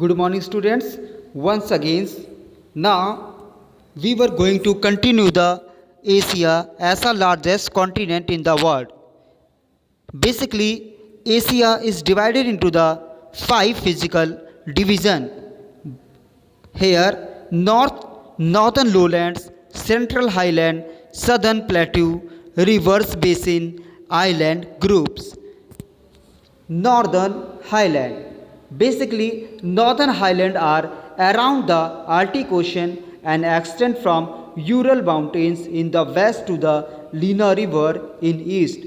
Good morning, students. Once again, now we were going to continue the Asia as the largest continent in the world. Basically, Asia is divided into the five physical division. Here, northern lowlands, central highland, southern plateau, rivers basin, island groups. Northern Highland. Basically, Northern Highland are around the Arctic Ocean and extend from Ural Mountains in the west to the Lena River in east.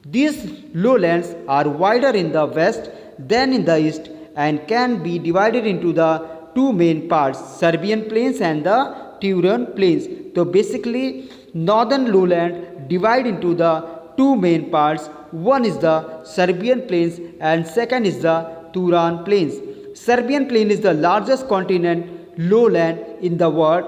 These lowlands are wider in the west than in the east and can be divided into the two main parts, Serbian Plains and the Turan Plains. So basically, northern lowland divide into the two main parts. One is the Serbian Plains and second is the Turan Plains. Serbian Plain is the largest continent lowland in the world.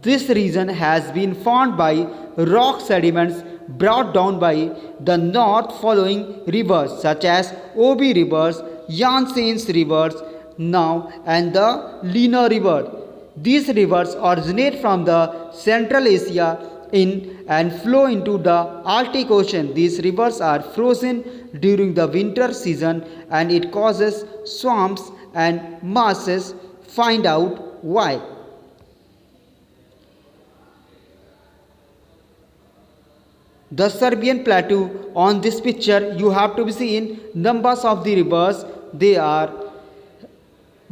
This region has been formed by rock sediments brought down by the north following rivers such as Obi rivers, Janssens rivers now and the Lena river. These rivers originate from the Central Asia in and flow into the Arctic Ocean. These rivers are frozen during the winter season and it causes swamps and marshes. Find out why. The Serbian plateau on this picture you have to be seen numbers of the rivers, they are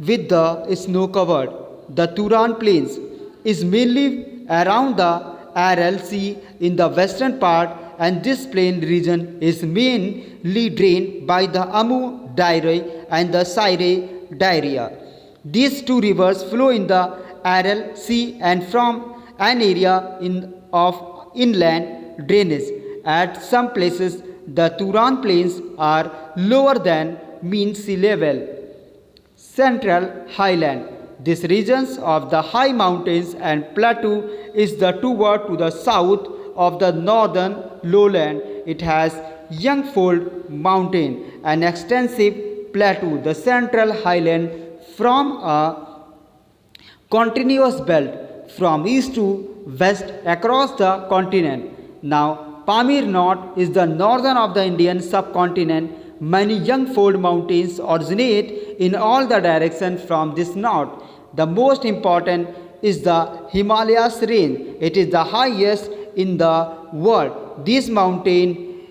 with the snow covered. The Turan Plains is mainly around the Aral Sea in the western part and this plain region is mainly drained by the Amu Daire and the Saire Daire. These two rivers flow in the Aral Sea and from an area of inland drainage. At some places, the Turan Plains are lower than mean sea level. Central Highland. These regions of the high mountains and plateau is the toward to the south of the northern lowland. It has Youngfold Mountain, an extensive plateau. The Central Highland from a continuous belt from east to west across the continent. Now, Pamir North is the northern of the Indian subcontinent. Many Youngfold Mountains originate in all the directions from this north. The most important is the Himalayas range. It is the highest in the world. These mountain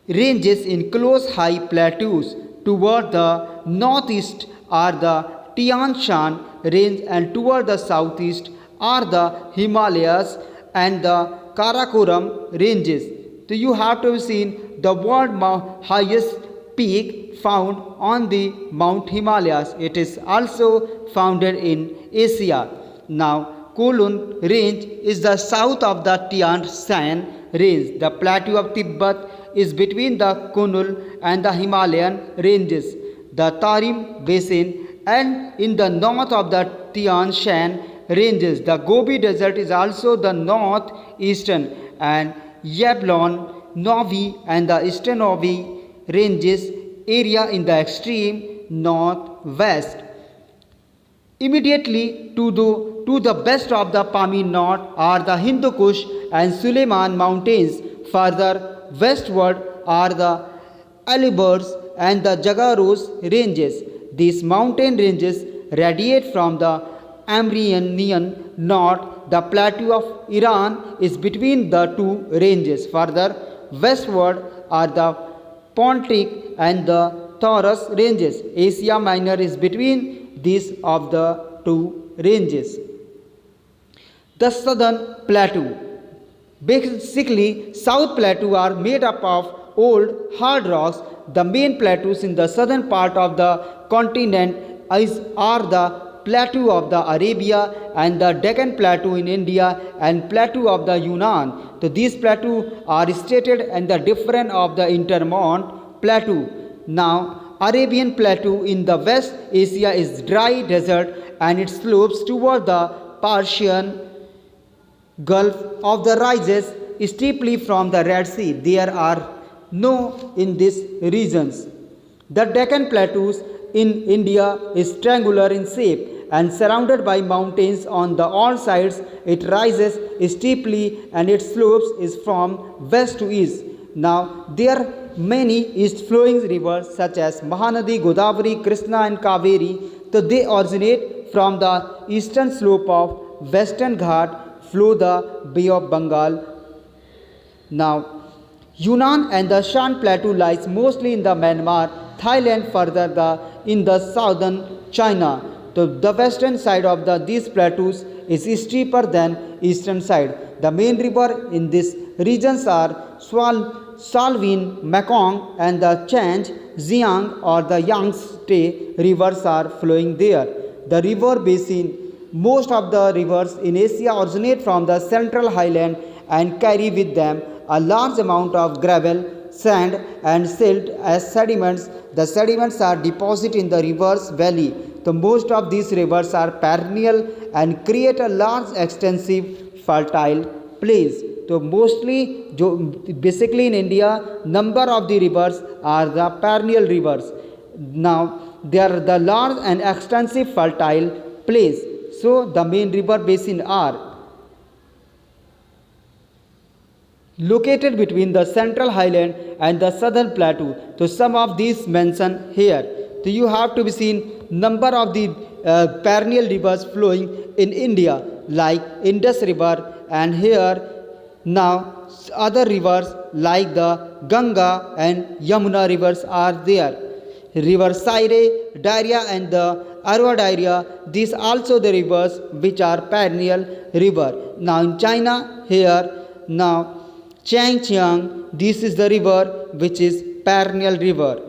ranges in close high plateaus. Toward the northeast are the Tian Shan range and toward the southeast are the Himalayas and the Karakoram ranges. So you have to have seen the world highest peak found on the Mount Himalayas. It is also founded in Asia. Now, Kulun range is the south of the Tian Shan range. The plateau of Tibet is between the Kunlun and the Himalayan ranges. The Tarim basin and in the north of the Tian Shan ranges. The Gobi desert is also the northeastern and Yablon, Novi and the eastern Novi ranges area in the extreme northwest. Immediately to the west of the Pamir North are the Hindu Kush and Suleiman mountains. Further westward are the Alibars and the Jagaros ranges. These mountain ranges radiate from the Armenian north. The plateau of Iran is between the two ranges. Further westward are the Pontic and the Taurus ranges. Asia Minor is between these of the two ranges. The Southern Plateau. Basically, South Plateau are made up of old hard rocks. The main plateaus in the southern part of the continent are the Plateau of the Arabia and the Deccan Plateau in India and Plateau of the Yunnan. So these plateaus are stated and the different of the Intermont Plateau. Now, Arabian Plateau in the West Asia is dry desert and it slopes toward the Persian Gulf of the rises steeply from the Red Sea. There are no in these regions. The Deccan Plateaus in India is triangular in shape and surrounded by mountains on the all sides. It rises steeply and its slopes is from west to east. Now there are many east flowing rivers such as Mahanadi, Godavari, Krishna and Kaveri. So they originate from the eastern slope of Western Ghat, flow the Bay of Bengal. Now Yunnan and the Shan Plateau lies mostly in the Myanmar, Thailand further in the southern China. The western side of these plateaus is steeper than eastern side. The main river in these regions are Salween, Mekong and the Change, Xiang or the Yangtze rivers are flowing there. The river basin, most of the rivers in Asia originate from the central highland and carry with them a large amount of gravel, sand and silt as sediments. The sediments are deposited in the river's valley. The most of these rivers are perennial and create a large extensive fertile plains. So basically in India, number of the rivers are the perennial rivers. Now they are the large and extensive fertile plains. So the main river basin are located between the central highland and the southern plateau. So some of these mentioned here. So you have to be seen number of the perennial rivers flowing in India like Indus River, and here now other rivers like the Ganga and Yamuna rivers are there. River Saire, Darya and the Arwa Darya, these also the rivers which are perennial river. Now in China here now Changjiang, this is the river which is perennial river.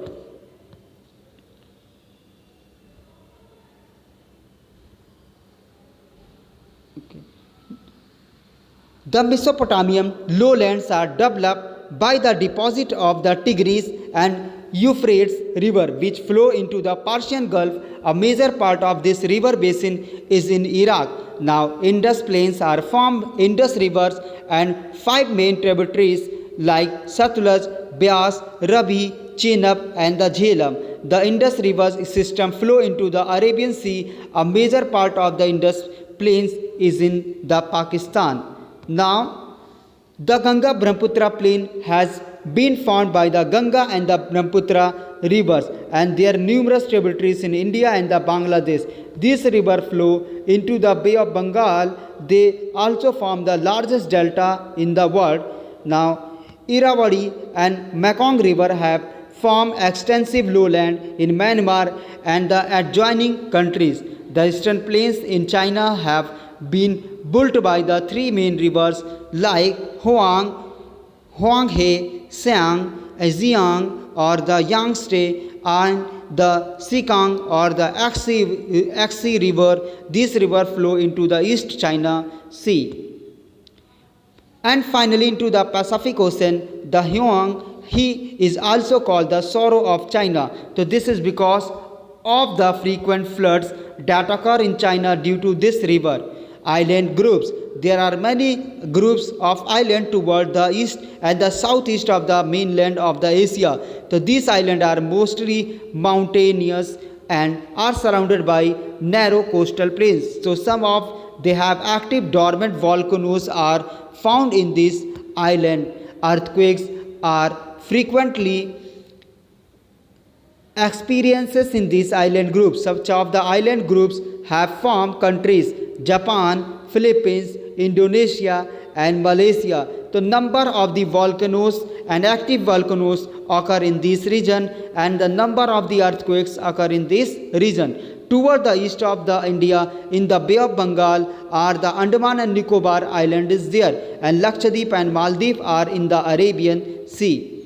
Okay. The Mesopotamian lowlands are developed by the deposit of the Tigris and Euphrates river which flow into the Persian Gulf. A major part of this river basin is in Iraq. Now Indus plains are formed Indus rivers and 5 main tributaries like Satluj, Beas, Ravi, Chenab and the Jhelum. The Indus river system flow into the Arabian Sea. A major part of the Indus plains is in the Pakistan. Now the Ganga Brahmaputra plain has been formed by the Ganga and the Brahmaputra rivers, and there are numerous tributaries in India and the Bangladesh. These rivers flow into the Bay of Bengal. They also form the largest delta in the world. Now Irrawaddy and Mekong river have formed extensive lowland in Myanmar and the adjoining countries. The eastern plains in China have been built by the 3 main rivers like Huanghe, Xiang, Xiang or the Yangtze and the Xikang or the Yangtze river. These rivers flow into the East China Sea. And finally into the Pacific Ocean, the Huang, he is also called the sorrow of China. So this is because of the frequent floods that occur in China due to this river. Island groups. There are many groups of islands toward the east and the southeast of the mainland of the Asia. So these islands are mostly mountainous and are surrounded by narrow coastal plains. So some of they have active dormant volcanoes are found in this island. Earthquakes are frequently experiences in these island groups. Such of the island groups have formed countries Japan, Philippines, Indonesia and Malaysia. The number of the volcanoes and active volcanoes occur in this region, and the number of the earthquakes occur in this region. Toward the east of the India, in the Bay of Bengal, are the Andaman and Nicobar Island is there, and Lakshadweep and Maldives are in the Arabian Sea.